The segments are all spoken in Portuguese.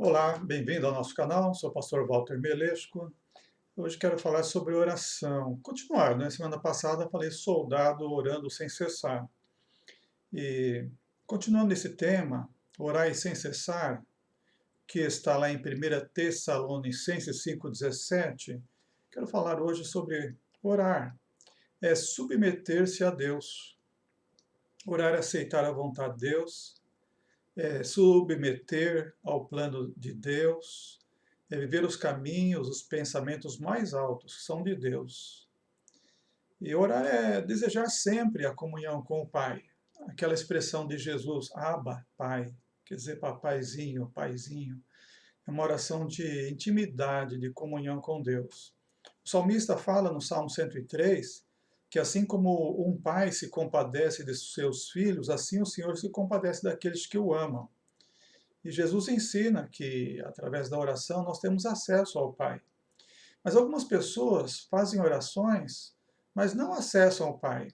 Olá, bem-vindo ao nosso canal, sou o pastor Walter Melesco. Hoje quero falar sobre oração. Continuar, né? Semana passada falei soldado orando sem cessar. E continuando esse tema, orar sem cessar, que está lá em 1 Tessalonicenses 5,17, quero falar hoje sobre orar. É submeter-se a Deus. Orar é aceitar a vontade de Deus, é submeter ao plano de Deus, é viver os caminhos, os pensamentos mais altos, que são de Deus. E orar é desejar sempre a comunhão com o Pai. Aquela expressão de Jesus, Abba, Pai, quer dizer papaizinho, paizinho. É uma oração de intimidade, de comunhão com Deus. O salmista fala no Salmo 103 que assim como um pai se compadece de seus filhos, assim o Senhor se compadece daqueles que o amam. E Jesus ensina que, através da oração, nós temos acesso ao Pai. Mas algumas pessoas fazem orações, mas não acessam ao Pai.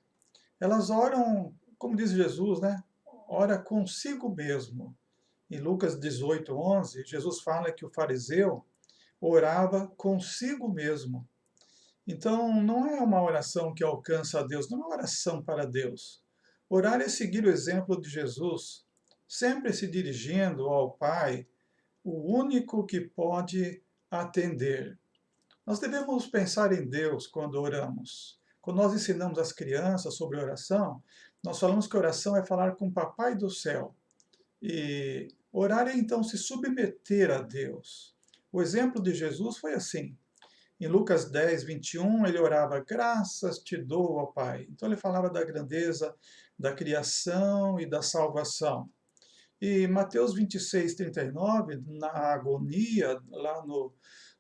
Elas oram, como diz Jesus, né? Ora consigo mesmo. Em Lucas 18:11, Jesus fala que o fariseu orava consigo mesmo. Então, não é uma oração que alcança a Deus, não é uma oração para Deus. Orar é seguir o exemplo de Jesus, sempre se dirigindo ao Pai, o único que pode atender. Nós devemos pensar em Deus quando oramos. Quando nós ensinamos as crianças sobre oração, nós falamos que oração é falar com o Papai do céu. E orar é então se submeter a Deus. O exemplo de Jesus foi assim. Em Lucas 10:21, ele orava, graças te dou, ó Pai. Então ele falava da grandeza da criação e da salvação. E Mateus 26:39, na agonia, lá no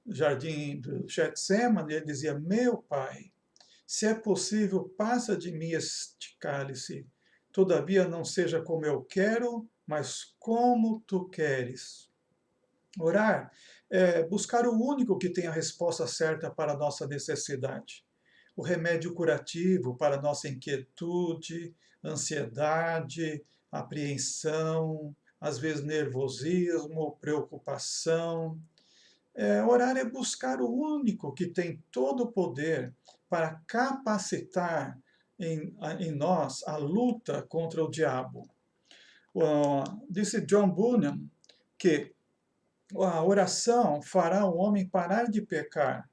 jardim do Getsemane, ele dizia, meu Pai, se é possível, passa de mim este cálice. Todavia não seja como eu quero, mas como tu queres. Orar é buscar o único que tem a resposta certa para a nossa necessidade. O remédio curativo para a nossa inquietude, ansiedade, apreensão, às vezes nervosismo, preocupação. Orar é buscar o único que tem todo o poder para capacitar em nós a luta contra o diabo. Disse John Bunyan que a oração fará o homem parar de pecar,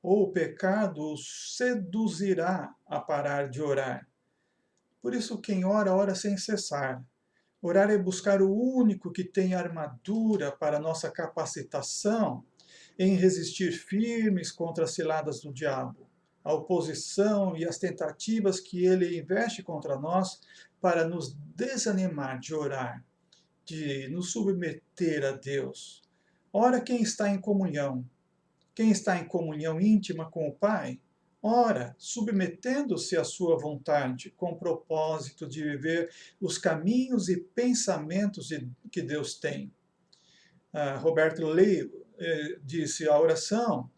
ou o pecado o seduzirá a parar de orar. Por isso, quem ora, ora sem cessar. Orar é buscar o único que tem armadura para nossa capacitação em resistir firmes contra as ciladas do diabo, a oposição e as tentativas que ele investe contra nós para nos desanimar de orar, de nos submeter a Deus. Ora, quem está em comunhão? Quem está em comunhão íntima com o Pai? Ora, submetendo-se à sua vontade, com o propósito de viver os caminhos e pensamentos que Deus tem. Roberto Lee disse, a oração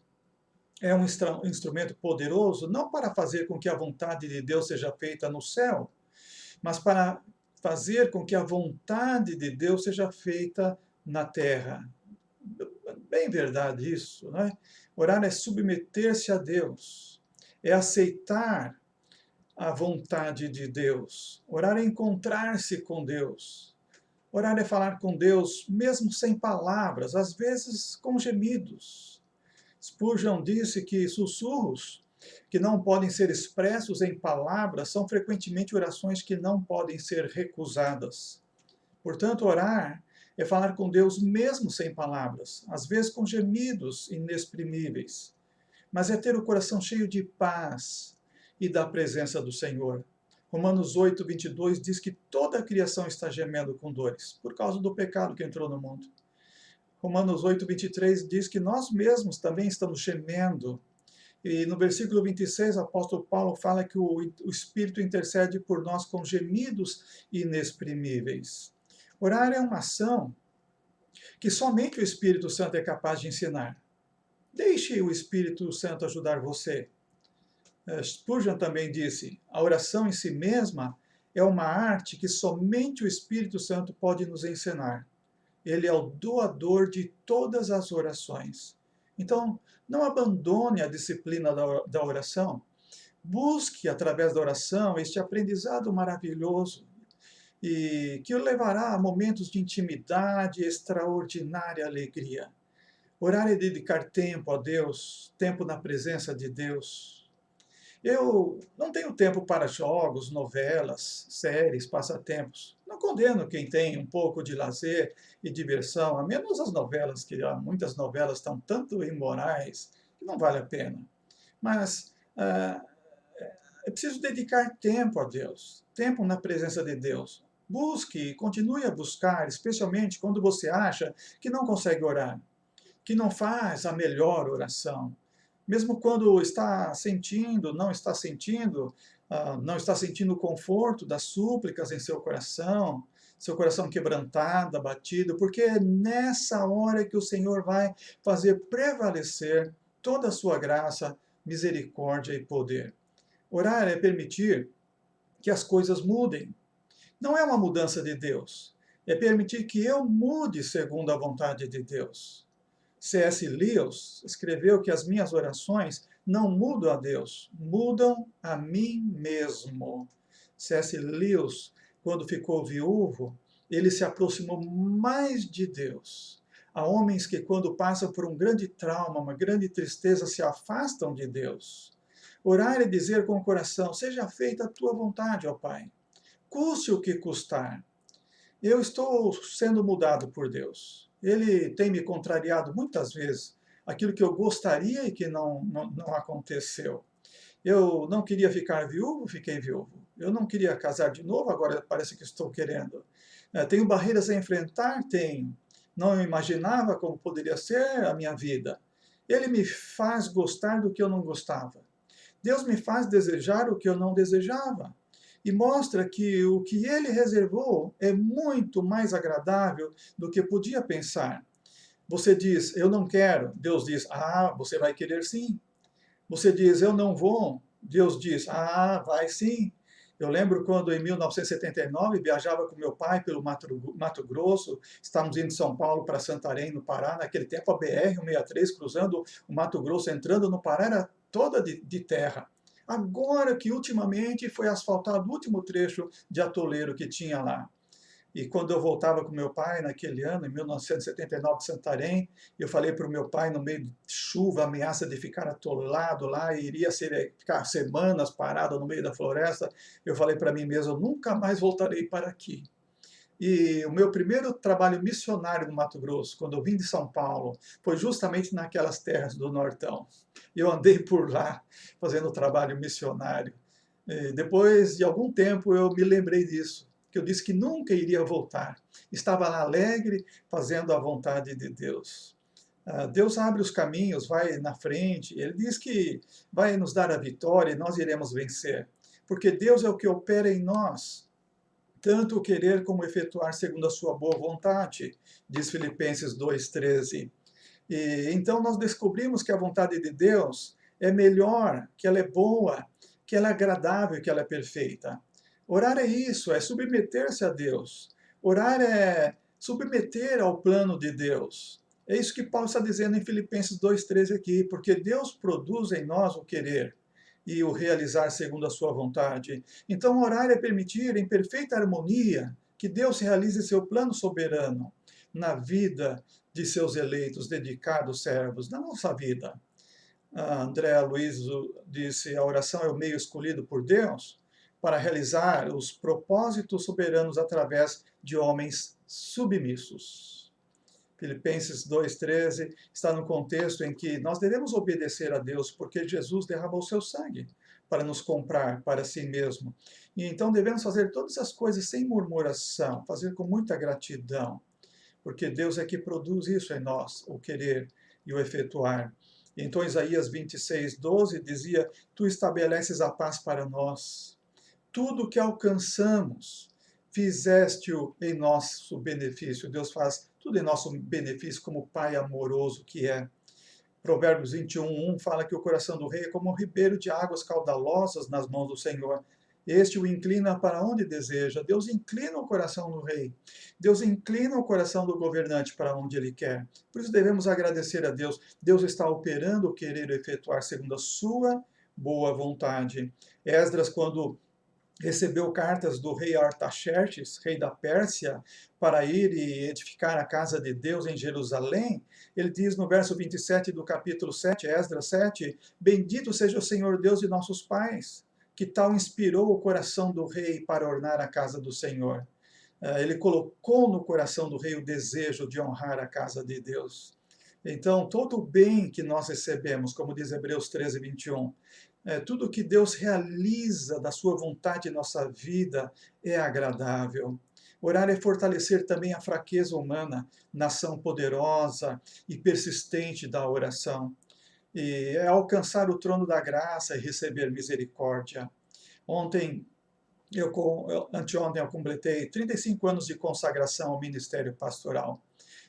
é um instrumento poderoso, não para fazer com que a vontade de Deus seja feita no céu, mas para fazer com que a vontade de Deus seja feita na terra. Bem verdade isso, né? Orar é submeter-se a Deus, é aceitar a vontade de Deus. Orar é encontrar-se com Deus. Orar é falar com Deus mesmo sem palavras, às vezes com gemidos. Spurgeon disse que sussurros que não podem ser expressos em palavras são frequentemente orações que não podem ser recusadas. Portanto, orar é falar com Deus mesmo sem palavras, às vezes com gemidos inexprimíveis, mas é ter o coração cheio de paz e da presença do Senhor. Romanos 8:22 diz que toda a criação está gemendo com dores, por causa do pecado que entrou no mundo. Romanos 8:23 diz que nós mesmos também estamos gemendo. E no versículo 26, o apóstolo Paulo fala que o Espírito intercede por nós com gemidos inexprimíveis. Orar é uma ação que somente o Espírito Santo é capaz de ensinar. Deixe o Espírito Santo ajudar você. Spurgeon também disse, a oração em si mesma é uma arte que somente o Espírito Santo pode nos ensinar. Ele é o doador de todas as orações. Então, não abandone a disciplina da oração. Busque, através da oração, este aprendizado maravilhoso e que o levará a momentos de intimidade e extraordinária alegria. Orar é dedicar tempo a Deus, tempo na presença de Deus. Eu não tenho tempo para jogos, novelas, séries, passatempos. Não condeno quem tem um pouco de lazer e diversão, a menos as novelas, que há muitas novelas estão tanto imorais que não vale a pena. Mas é preciso dedicar tempo a Deus, tempo na presença de Deus. Busque, continue a buscar, especialmente quando você acha que não consegue orar, que não faz a melhor oração. Mesmo quando está sentindo, não está sentindo o conforto das súplicas em seu coração quebrantado, abatido, porque é nessa hora que o Senhor vai fazer prevalecer toda a sua graça, misericórdia e poder. Orar é permitir que as coisas mudem. Não é uma mudança de Deus, é permitir que eu mude segundo a vontade de Deus. C.S. Lewis escreveu que as minhas orações não mudam a Deus, mudam a mim mesmo. C.S. Lewis, quando ficou viúvo, ele se aproximou mais de Deus. Há homens que, quando passam por um grande trauma, uma grande tristeza, se afastam de Deus. Orar é dizer com o coração: seja feita a tua vontade, ó Pai. Custe o que custar. Eu estou sendo mudado por Deus. Ele tem me contrariado muitas vezes. Aquilo que eu gostaria e que não aconteceu. Eu não queria ficar viúvo, fiquei viúvo. Eu não queria casar de novo, agora parece que estou querendo. Tenho barreiras a enfrentar? Tenho. Não imaginava como poderia ser a minha vida. Ele me faz gostar do que eu não gostava. Deus me faz desejar o que eu não desejava. E mostra que o que ele reservou é muito mais agradável do que podia pensar. Você diz, eu não quero. Deus diz, você vai querer sim. Você diz, eu não vou. Deus diz, vai sim. Eu lembro quando, em 1979, viajava com meu pai pelo Mato Grosso, estávamos indo de São Paulo para Santarém, no Pará. Naquele tempo, a BR-163, cruzando o Mato Grosso, entrando no Pará, era toda de terra. Agora que, ultimamente, foi asfaltado o último trecho de atoleiro que tinha lá. E quando eu voltava com meu pai, naquele ano, em 1979, de Santarém, eu falei para o meu pai, no meio de chuva, ameaça de ficar atolado lá, e iria ficar semanas parado no meio da floresta, eu falei para mim mesmo, eu nunca mais voltarei para aqui. E o meu primeiro trabalho missionário no Mato Grosso, quando eu vim de São Paulo, foi justamente naquelas terras do Nortão. Eu andei por lá, fazendo trabalho missionário. E depois de algum tempo, eu me lembrei disso, que eu disse que nunca iria voltar. Estava lá alegre, fazendo a vontade de Deus. Deus abre os caminhos, vai na frente, Ele diz que vai nos dar a vitória e nós iremos vencer. Porque Deus é o que opera em nós, tanto o querer como efetuar segundo a sua boa vontade, diz Filipenses 2,13. E então nós descobrimos que a vontade de Deus é melhor, que ela é boa, que ela é agradável, que ela é perfeita. Orar é isso, é submeter-se a Deus. Orar é submeter ao plano de Deus. É isso que Paulo está dizendo em Filipenses 2,13 aqui, porque Deus produz em nós o querer e o realizar segundo a sua vontade. Então, orar é permitir, em perfeita harmonia, que Deus realize seu plano soberano na vida de seus eleitos, dedicados servos, na nossa vida. André Luiz disse, a oração é o meio escolhido por Deus para realizar os propósitos soberanos através de homens submissos. Filipenses 2,13 está no contexto em que nós devemos obedecer a Deus, porque Jesus derramou seu sangue para nos comprar para si mesmo. E então devemos fazer todas as coisas sem murmuração, fazer com muita gratidão, porque Deus é que produz isso em nós, o querer e o efetuar. E então Isaías 26:12 dizia, tu estabeleces a paz para nós. Tudo o que alcançamos, fizeste-o em nosso benefício. Deus faz tudo em nosso benefício, como Pai amoroso que é. Provérbios 21:1 fala que o coração do rei é como um ribeiro de águas caudalosas nas mãos do Senhor. Este o inclina para onde deseja. Deus inclina o coração do rei. Deus inclina o coração do governante para onde ele quer. Por isso devemos agradecer a Deus. Deus está operando o querer efetuar segundo a sua boa vontade. Esdras, quando recebeu cartas do rei Artaxerxes, rei da Pérsia, para ir e edificar a casa de Deus em Jerusalém, ele diz no verso 27 do capítulo 7, Esdras 7, bendito seja o Senhor Deus de nossos pais, que tal inspirou o coração do rei para ornar a casa do Senhor. Ele colocou no coração do rei o desejo de honrar a casa de Deus. Então, todo o bem que nós recebemos, como diz Hebreus 13, 21, tudo que Deus realiza da sua vontade em nossa vida é agradável. Orar é fortalecer também a fraqueza humana, nação poderosa e persistente da oração. E é alcançar o trono da graça e receber misericórdia. Anteontem eu completei 35 anos de consagração ao ministério pastoral.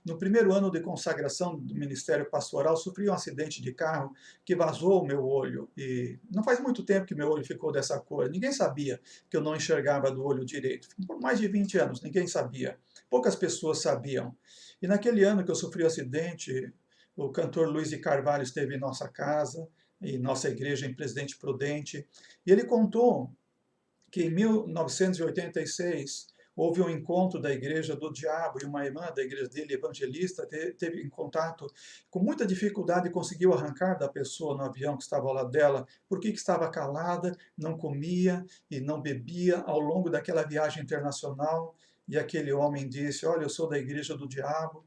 No primeiro ano de consagração do ministério pastoral, sofri um acidente de carro que vazou o meu olho. E não faz muito tempo que meu olho ficou dessa cor. Ninguém sabia que eu não enxergava do olho direito. Por mais de 20 anos, ninguém sabia. Poucas pessoas sabiam. E naquele ano que eu sofri o acidente, o cantor Luiz de Carvalho esteve em nossa casa, em nossa igreja em Presidente Prudente, e ele contou que em 1986 houve um encontro da Igreja do Diabo e uma irmã da igreja dele, evangelista, teve em contato com muita dificuldade e conseguiu arrancar da pessoa no avião que estava ao lado dela, porque estava calada, não comia e não bebia ao longo daquela viagem internacional. E aquele homem disse, olha, eu sou da Igreja do Diabo,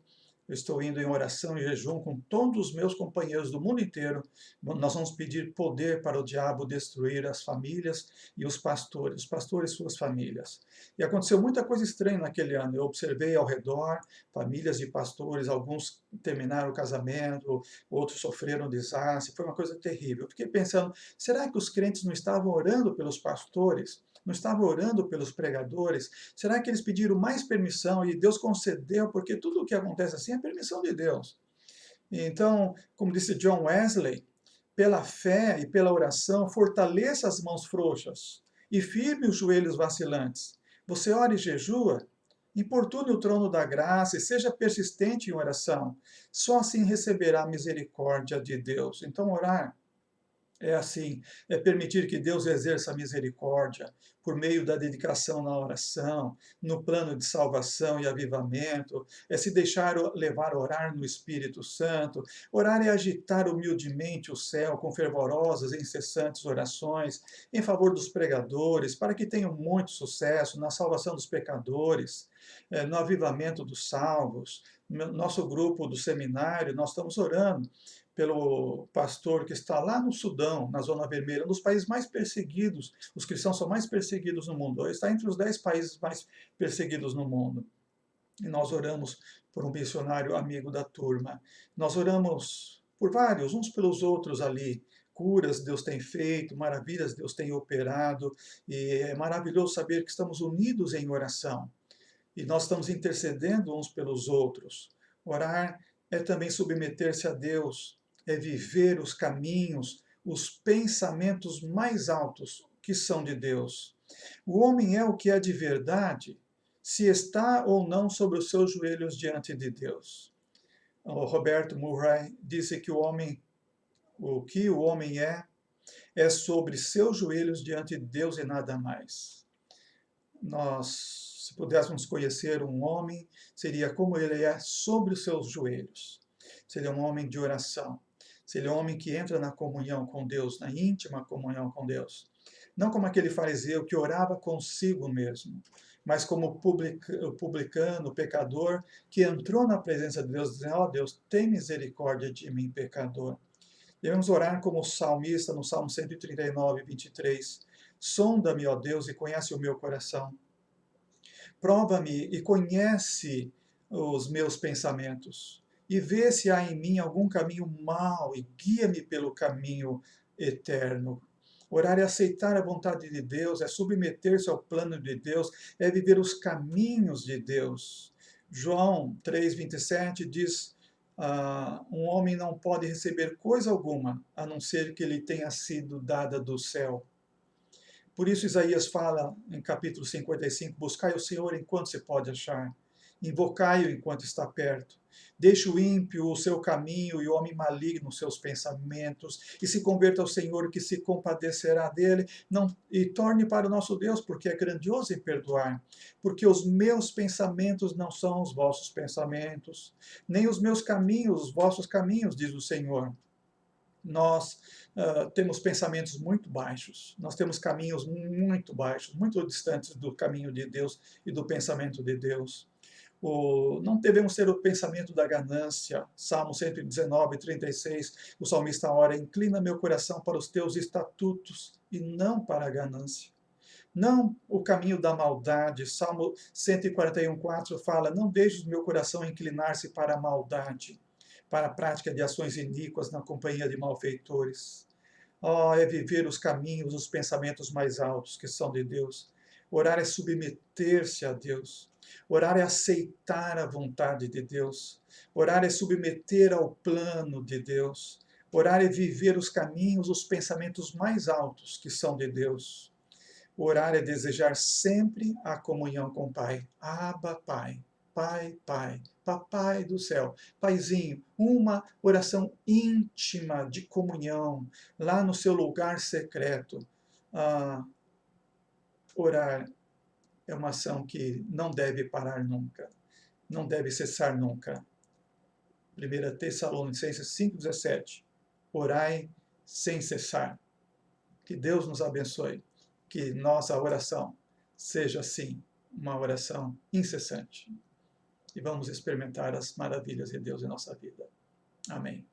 eu estou indo em oração e jejum com todos os meus companheiros do mundo inteiro. Nós vamos pedir poder para o diabo destruir as famílias e os pastores e suas famílias. E aconteceu muita coisa estranha naquele ano. Eu observei ao redor famílias de pastores, alguns terminaram o casamento, outros sofreram desastre. Foi uma coisa terrível. Eu fiquei pensando, será que os crentes não estavam orando pelos pastores? Não estavam orando pelos pregadores? Será que eles pediram mais permissão e Deus concedeu? Porque tudo o que acontece assim é permissão de Deus. Então, como disse John Wesley, pela fé e pela oração, fortaleça as mãos frouxas e firme os joelhos vacilantes. Você ora e jejua, importune o trono da graça e seja persistente em oração. Só assim receberá a misericórdia de Deus. Então, orar é assim, é permitir que Deus exerça a misericórdia por meio da dedicação na oração, no plano de salvação e avivamento, é se deixar levar a orar no Espírito Santo. Orar é agitar humildemente o céu com fervorosas e incessantes orações em favor dos pregadores, para que tenham muito sucesso na salvação dos pecadores, no avivamento dos salvos. Nosso grupo do seminário, nós estamos orando pelo pastor que está lá no Sudão, na Zona Vermelha, um dos países mais perseguidos, os cristãos são mais perseguidos no mundo, ele está entre os 10 países mais perseguidos no mundo. E nós oramos por um missionário amigo da turma. Nós oramos por vários, uns pelos outros ali. Curas Deus tem feito, maravilhas Deus tem operado, e é maravilhoso saber que estamos unidos em oração. E nós estamos intercedendo uns pelos outros. Orar é também submeter-se a Deus, é viver os caminhos, os pensamentos mais altos que são de Deus. O homem é o que é de verdade, se está ou não sobre os seus joelhos diante de Deus. O Roberto Murray disse que o que o homem é sobre seus joelhos diante de Deus e nada mais. Nós, se pudéssemos conhecer um homem, seria como ele é sobre os seus joelhos. Seria um homem de oração. Seria um homem que entra na comunhão com Deus, na íntima comunhão com Deus. Não como aquele fariseu que orava consigo mesmo, mas como o publicano, o pecador, que entrou na presença de Deus, dizendo, ó Deus, tem misericórdia de mim, pecador. Devemos orar como o salmista no Salmo 139, 23. Sonda-me, ó Deus, e conhece o meu coração. Prova-me e conhece os meus pensamentos. E vê se há em mim algum caminho mau e guia-me pelo caminho eterno. Orar é aceitar a vontade de Deus, é submeter-se ao plano de Deus, é viver os caminhos de Deus. João 3,27 diz, um homem não pode receber coisa alguma, a não ser que lhe tenha sido dada do céu. Por isso Isaías fala em capítulo 55, buscai o Senhor enquanto se pode achar, invocai-o enquanto está perto. Deixe o ímpio o seu caminho e o homem maligno os seus pensamentos, e se converta ao Senhor, que se compadecerá dele, e torne para o nosso Deus, porque é grandioso em perdoar. Porque os meus pensamentos não são os vossos pensamentos, nem os meus caminhos, os vossos caminhos, diz o Senhor. Nós temos pensamentos muito baixos, nós temos caminhos muito baixos, muito distantes do caminho de Deus e do pensamento de Deus. Não devemos ter o pensamento da ganância. Salmo 119, 36, o salmista ora, inclina meu coração para os teus estatutos e não para a ganância. Não o caminho da maldade. Salmo 141, 4 fala, não deixes o meu coração inclinar-se para a maldade, para a prática de ações iníquas na companhia de malfeitores. Oh, é viver os caminhos, os pensamentos mais altos que são de Deus. Orar é submeter-se a Deus. Orar é aceitar a vontade de Deus. Orar é submeter ao plano de Deus. Orar é viver os caminhos, os pensamentos mais altos que são de Deus. Orar é desejar sempre a comunhão com o Pai. Abba, Pai. Pai, Pai, Papai do céu, Paizinho, uma oração íntima de comunhão, lá no seu lugar secreto. Orar é uma ação que não deve parar nunca, não deve cessar nunca. 1 Tessalonicenses 5,17, orai sem cessar. Que Deus nos abençoe, que nossa oração seja, assim, uma oração incessante. E vamos experimentar as maravilhas de Deus em nossa vida. Amém.